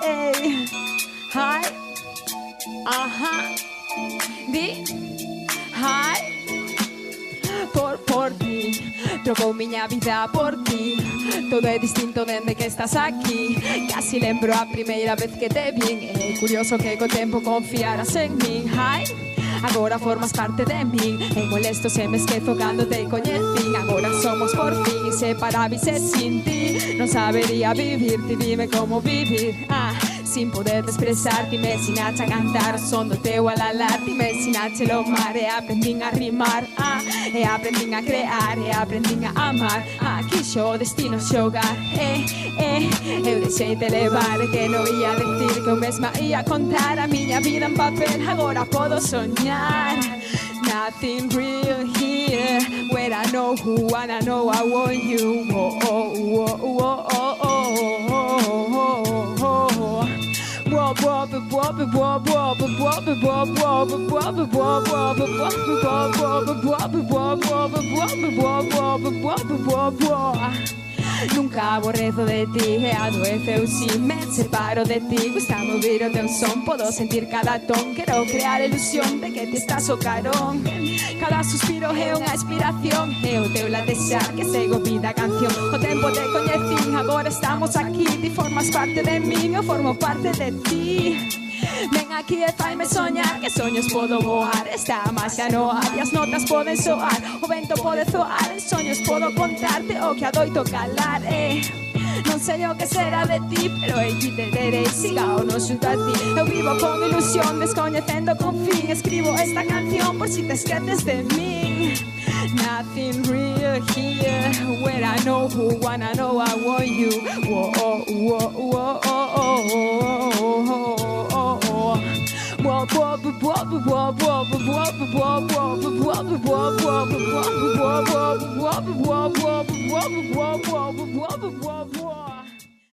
Ey, hi, ajá, di, hi. Por ti, troco miña vida por ti. Todo é distinto dende que estás aquí. Casi lembro a primeira vez que te vin. É curioso que co tempo confiaras en min. Hi, agora formas parte de min. É molesto se me esquezo cando te coñecín. Agora somos por fin inseparáveis e sin ti non sabería vivir. Ti dime como vivir, sin poder expresar. Ti me ensinache a cantar son do teu alalar. Ti me ensinache lo mar e aprendín a rimar, e aprendín a crear e aprendín a amar. Quixo o destino xogar, eu deixeite levar. Que non ia decir que eu mesma ia contar a miña vida en papel. Agora podo soñar. Nothing real here, where I know who and I know I want you. Oh, oh, oh, oh, oh, oh, oh. Nunca aborrezo de ti e adoeceu si me separo de ti. Gustame ouvir o teu son, podo sentir cada ton. Quero crear a ilusión de que ti estás o carón. Cada suspiro é unha inspiración, é o teu latexar que sigo vida canción. O tempo te coñecín, agora estamos aquí. Ti formas parte de min, eu formo parte de ti. Ven aquí e faime soñar, que soños podo voar. Esta magia no hai, as notas poden soar, o vento pode zoar. En soños podo contarte o que adoito calar. Non sei o que será de ti, pero aquí te terei, siga ou non xunto a ti. Eu vivo con ilusión, descoñecendo con fin. Escribo esta canción por si te esqueces de min. Nothing real here, where I know who and I know I want you. Whoa, oh, whoa, whoa, oh, oh, oh, oh, oh, oh. Whoa, whoa, whoa, whoa, whoa, whoa, whoa, whoa, whoa, whoa.